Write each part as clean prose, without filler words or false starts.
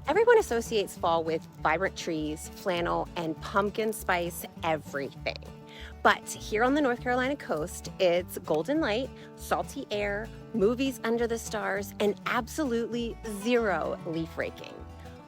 Everyone associates fall with vibrant trees, flannel, and pumpkin spice everything. But here on the North Carolina coast, it's golden light, salty air, movies under the stars, and absolutely zero leaf raking.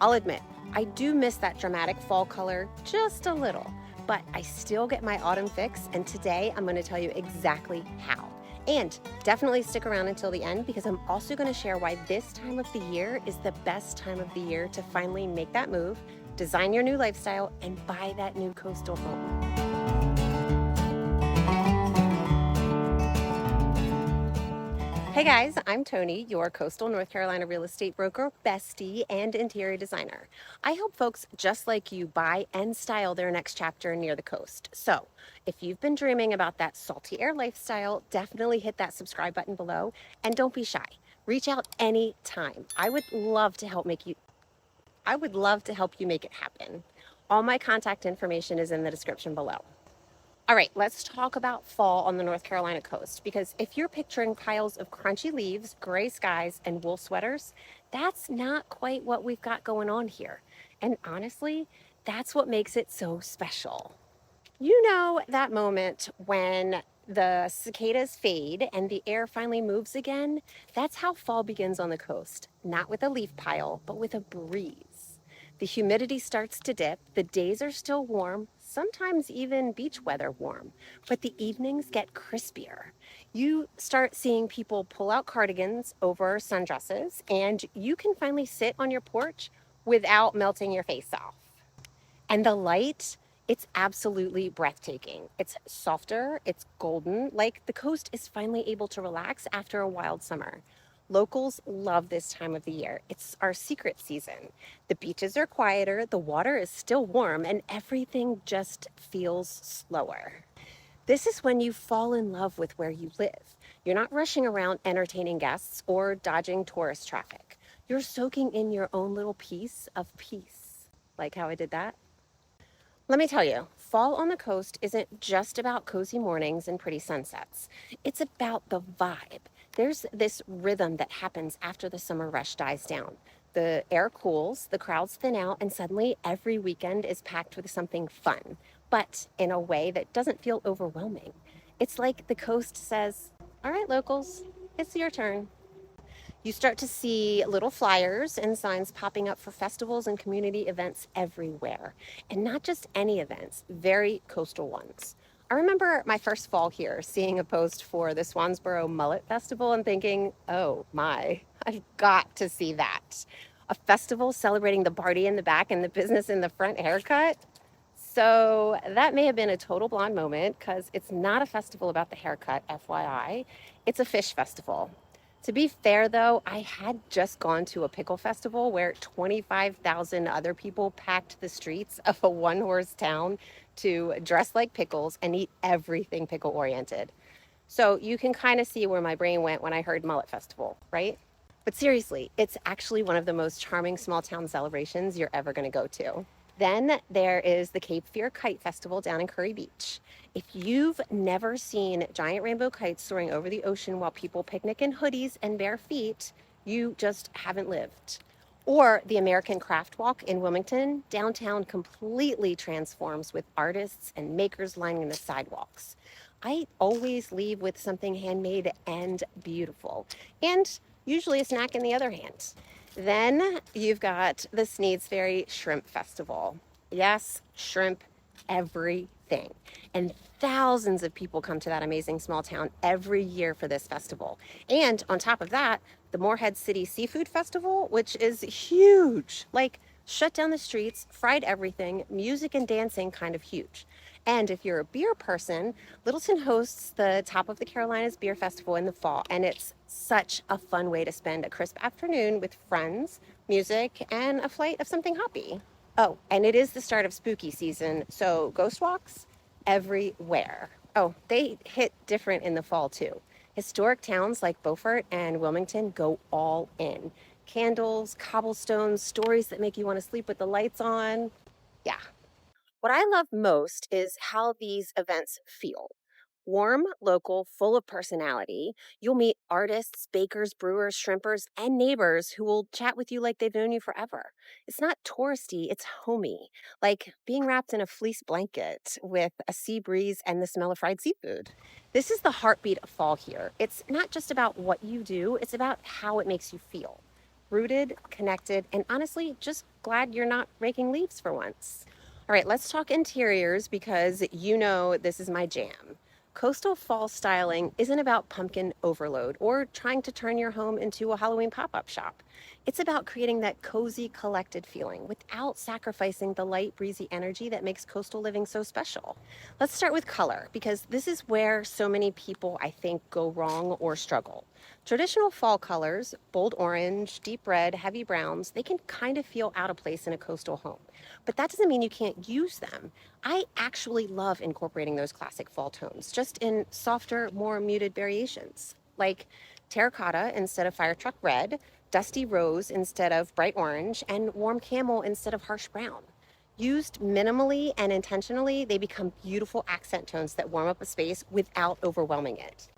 I'll admit, I do miss that dramatic fall color just a little, but I still get my autumn fix, and today I'm going to tell you exactly how. And definitely stick around until the end because I'm also going to share why this time of the year is the best time of the year to finally make that move, design your new lifestyle, and buy that new coastal home. Hey guys, I'm Tony, your coastal North Carolina real estate broker, bestie, and interior designer. I help folks just like you buy and style their next chapter near the coast. So, if you've been dreaming about that salty air lifestyle, definitely hit that subscribe button below and don't be shy. Reach out anytime. I would love to help you make it happen. All my contact information is in the description below. All right, let's talk about fall on the North Carolina coast because if you're picturing piles of crunchy leaves, gray skies, and wool sweaters, that's not quite what we've got going on here. And honestly, that's what makes it so special. You know that moment when the cicadas fade and the air finally moves again? That's how fall begins on the coast, not with a leaf pile, but with a breeze. The humidity starts to dip, the days are still warm, sometimes even beach weather warm, but the evenings get crispier. You start seeing people pull out cardigans over sundresses, and you can finally sit on your porch without melting your face off. And the light, it's absolutely breathtaking. It's softer, it's golden, like the coast is finally able to relax after a wild summer. Locals love this time of the year. It's our secret season. The beaches are quieter, the water is still warm, and everything just feels slower. This is when you fall in love with where you live. You're not rushing around entertaining guests or dodging tourist traffic. You're soaking in your own little piece of peace. Like how I did that? Let me tell you, fall on the coast isn't just about cozy mornings and pretty sunsets. It's about the vibe. There's this rhythm that happens after the summer rush dies down. The air cools, the crowds thin out, and suddenly every weekend is packed with something fun, but in a way that doesn't feel overwhelming. It's like the coast says, "All right, locals, it's your turn." You start to see little flyers and signs popping up for festivals and community events everywhere. And not just any events, very coastal ones. I remember my first fall here seeing a post for the Swansboro Mullet Festival and thinking, oh my, I've got to see that. A festival celebrating the party in the back and the business in the front haircut. So that may have been a total blonde moment because it's not a festival about the haircut, FYI. It's a fish festival. To be fair, though, I had just gone to a pickle festival where 25,000 other people packed the streets of a one-horse town to dress like pickles and eat everything pickle-oriented. So you can kind of see where my brain went when I heard Mullet Festival, right? But seriously, it's actually one of the most charming small town celebrations you're ever going to go to. Then there is the Cape Fear Kite Festival down in Curry Beach. If you've never seen giant rainbow kites soaring over the ocean while people picnic in hoodies and bare feet, you just haven't lived. Or the American Craft Walk in Wilmington, downtown completely transforms with artists and makers lining the sidewalks. I always leave with something handmade and beautiful, and usually a snack in the other hand. Then you've got the Sneads Ferry Shrimp Festival. Yes, shrimp, everything. And thousands of people come to that amazing small town every year for this festival. And on top of that, the Morehead City Seafood Festival, which is huge, like shut down the streets, fried everything, music and dancing kind of huge. And if you're a beer person, Littleton hosts the Top of the Carolinas Beer Festival in the fall, and it's such a fun way to spend a crisp afternoon with friends, music, and a flight of something hoppy. Oh, and it is the start of spooky season, so ghost walks everywhere. Oh, they hit different in the fall too. Historic towns like Beaufort and Wilmington go all in. Candles, cobblestones, stories that make you want to sleep with the lights on. Yeah. What I love most is how these events feel. Warm, local, full of personality, you'll meet artists, bakers, brewers, shrimpers, and neighbors who will chat with you like they've known you forever. It's not touristy, it's homey, like being wrapped in a fleece blanket with a sea breeze and the smell of fried seafood. This is the heartbeat of fall here. It's not just about what you do, it's about how it makes you feel. Rooted, connected, and honestly, just glad you're not raking leaves for once. All right, let's talk interiors because you know this is my jam. Coastal fall styling isn't about pumpkin overload or trying to turn your home into a Halloween pop up shop. It's about creating that cozy, collected feeling without sacrificing the light, breezy energy that makes coastal living so special. Let's start with color because this is where so many people, I think, go wrong or struggle. Traditional fall colors, bold orange, deep red, heavy browns, they can kind of feel out of place in a coastal home. But that doesn't mean you can't use them. I actually love incorporating those classic fall tones, just in softer, more muted variations, like terracotta instead of fire truck red, dusty rose instead of bright orange, and warm camel instead of harsh brown. Used minimally and intentionally, they become beautiful accent tones that warm up a space without overwhelming it.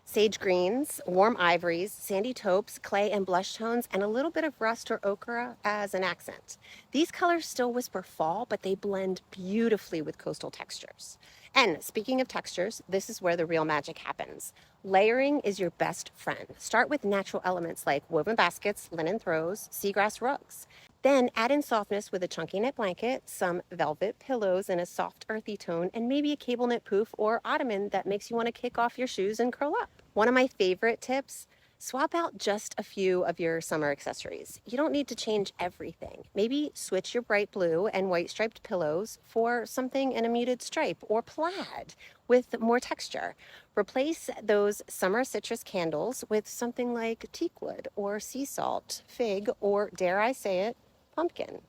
Sage greens, warm ivories, sandy taupes, clay and blush tones, and a little bit of rust or ochre as an accent. These colors still whisper fall, but they blend beautifully with coastal textures. And speaking of textures, this is where the real magic happens. Layering is your best friend. Start with natural elements like woven baskets, linen throws, seagrass rugs. Then add in softness with a chunky knit blanket, some velvet pillows in a soft earthy tone, and maybe a cable knit poof or ottoman that makes you want to kick off your shoes and curl up. One of my favorite tips, swap out just a few of your summer accessories. You don't need to change everything. Maybe switch your bright blue and white striped pillows for something in a muted stripe or plaid with more texture. Replace those summer citrus candles with something like teakwood or sea salt, fig, or dare I say it, pumpkin.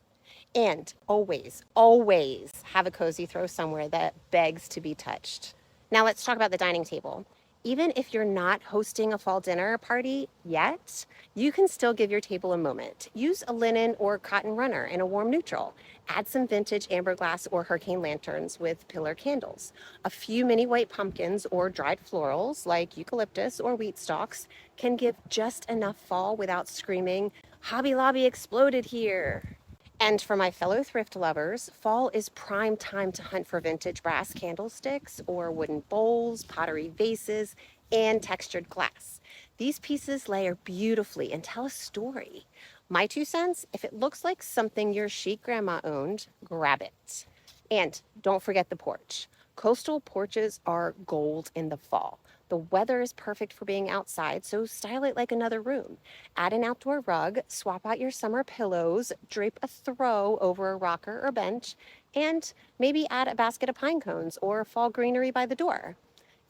And always, always have a cozy throw somewhere that begs to be touched. Now let's talk about the dining table. Even if you're not hosting a fall dinner party yet, you can still give your table a moment. Use a linen or cotton runner in a warm neutral. Add some vintage amber glass or hurricane lanterns with pillar candles. A few mini white pumpkins or dried florals like eucalyptus or wheat stalks can give just enough fall without screaming, "Hobby Lobby exploded here." And for my fellow thrift lovers, fall is prime time to hunt for vintage brass candlesticks or wooden bowls, pottery vases, and textured glass. These pieces layer beautifully and tell a story. My 2 cents, if it looks like something your chic grandma owned, grab it. And don't forget the porch. Coastal porches are gold in the fall. The weather is perfect for being outside, so style it like another room. Add an outdoor rug, swap out your summer pillows, drape a throw over a rocker or bench, and maybe add a basket of pine cones or fall greenery by the door.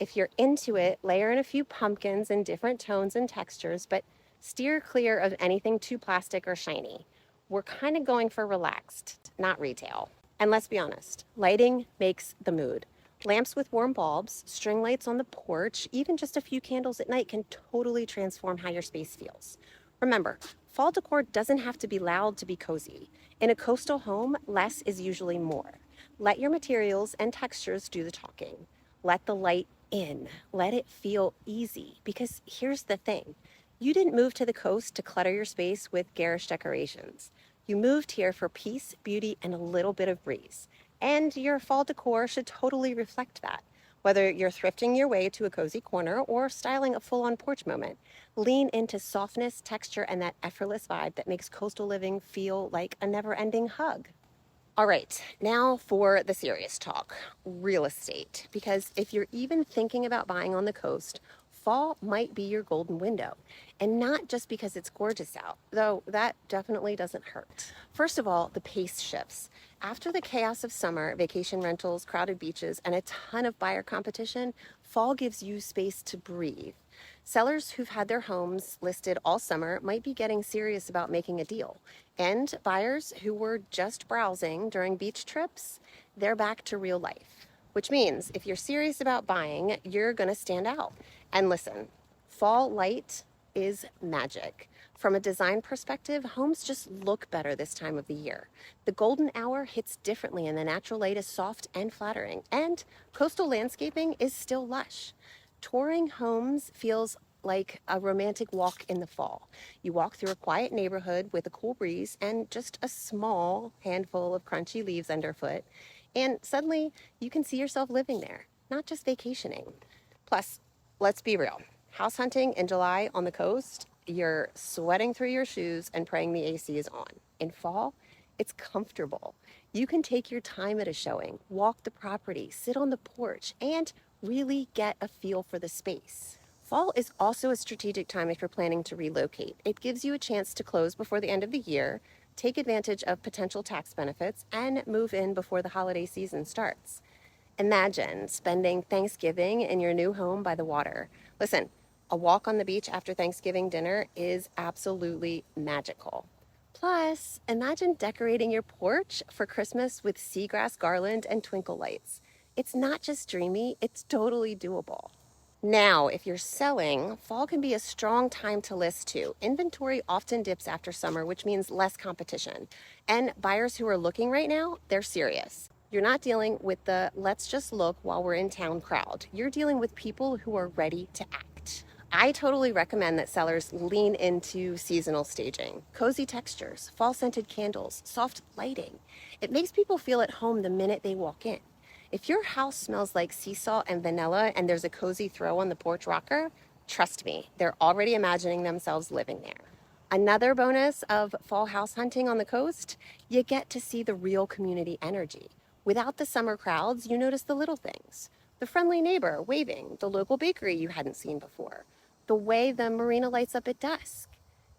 If you're into it, layer in a few pumpkins in different tones and textures, but steer clear of anything too plastic or shiny. We're kind of going for relaxed, not retail. And let's be honest, lighting makes the mood. Lamps with warm bulbs, string lights on the porch, even just a few candles at night can totally transform how your space feels. Remember, fall decor doesn't have to be loud to be cozy. In a coastal home, less is usually more. Let your materials and textures do the talking. Let the light in. Let it feel easy. Because here's the thing, you didn't move to the coast to clutter your space with garish decorations. You moved here for peace, beauty, and a little bit of breeze. And your fall decor should totally reflect that. Whether you're thrifting your way to a cozy corner or styling a full-on porch moment, lean into softness, texture, and that effortless vibe that makes coastal living feel like a never-ending hug. All right, now for the serious talk, real estate. Because if you're even thinking about buying on the coast, fall might be your golden window. And not just because it's gorgeous out, though that definitely doesn't hurt. First of all, the pace shifts. After the chaos of summer, vacation rentals, crowded beaches, and a ton of buyer competition, fall gives you space to breathe. Sellers who've had their homes listed all summer might be getting serious about making a deal. And buyers who were just browsing during beach trips, they're back to real life. Which means if you're serious about buying, you're gonna stand out. And listen, fall light is magic. From a design perspective, homes just look better this time of the year. The golden hour hits differently and the natural light is soft and flattering, and coastal landscaping is still lush. Touring homes feels like a romantic walk in the fall. You walk through a quiet neighborhood with a cool breeze and just a small handful of crunchy leaves underfoot, and suddenly you can see yourself living there, not just vacationing. Plus, let's be real. House hunting in July on the coast, you're sweating through your shoes and praying the AC is on. In fall, it's comfortable. You can take your time at a showing, walk the property, sit on the porch, and really get a feel for the space. Fall is also a strategic time if you're planning to relocate. It gives you a chance to close before the end of the year, take advantage of potential tax benefits, and move in before the holiday season starts. Imagine spending Thanksgiving in your new home by the water. Listen, a walk on the beach after Thanksgiving dinner is absolutely magical. Plus, imagine decorating your porch for Christmas with seagrass garland and twinkle lights. It's not just dreamy, it's totally doable. Now, if you're selling, fall can be a strong time to list too. Inventory often dips after summer, which means less competition. And buyers who are looking right now, they're serious. You're not dealing with the let's just look while we're in town crowd. You're dealing with people who are ready to act. I totally recommend that sellers lean into seasonal staging, cozy textures, fall scented candles, soft lighting. It makes people feel at home the minute they walk in. If your house smells like sea salt and vanilla and there's a cozy throw on the porch rocker, trust me, they're already imagining themselves living there. Another bonus of fall house hunting on the coast, you get to see the real community energy. Without the summer crowds, you notice the little things. The friendly neighbor waving, the local bakery you hadn't seen before, the way the marina lights up at dusk.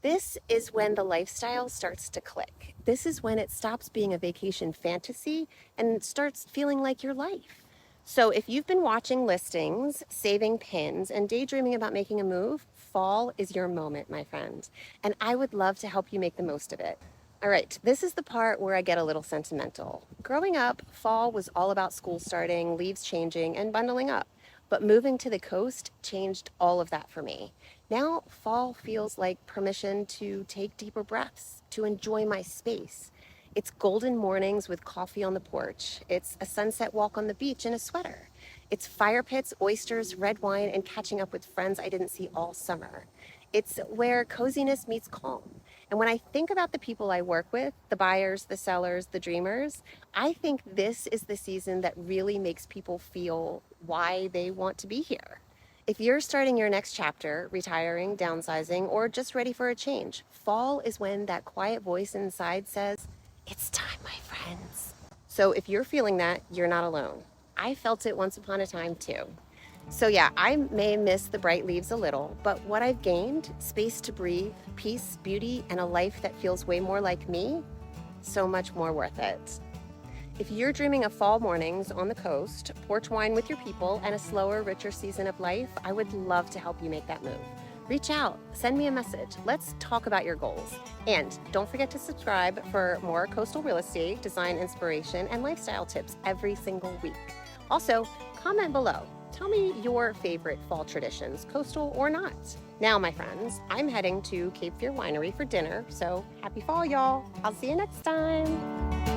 This is when the lifestyle starts to click. This is when it stops being a vacation fantasy and starts feeling like your life. So if you've been watching listings, saving pins, and daydreaming about making a move, fall is your moment, my friend. And I would love to help you make the most of it. All right, this is the part where I get a little sentimental. Growing up, fall was all about school starting, leaves changing, and bundling up. But moving to the coast changed all of that for me. Now, fall feels like permission to take deeper breaths, to enjoy my space. It's golden mornings with coffee on the porch. It's a sunset walk on the beach in a sweater. It's fire pits, oysters, red wine, and catching up with friends I didn't see all summer. It's where coziness meets calm. And when I think about the people I work with, the buyers, the sellers, the dreamers, I think this is the season that really makes people feel why they want to be here. If you're starting your next chapter, retiring, downsizing, or just ready for a change, fall is when that quiet voice inside says, "It's time, my friends." So if you're feeling that, you're not alone. I felt it once upon a time too. So yeah, I may miss the bright leaves a little, but what I've gained, space to breathe, peace, beauty, and a life that feels way more like me, so much more worth it. If you're dreaming of fall mornings on the coast, porch wine with your people, and a slower, richer season of life, I would love to help you make that move. Reach out, send me a message. Let's talk about your goals. And don't forget to subscribe for more coastal real estate, design inspiration, and lifestyle tips every single week. Also, comment below. Tell me your favorite fall traditions, coastal or not. Now, my friends, I'm heading to Cape Fear Winery for dinner, so happy fall, y'all. I'll see you next time.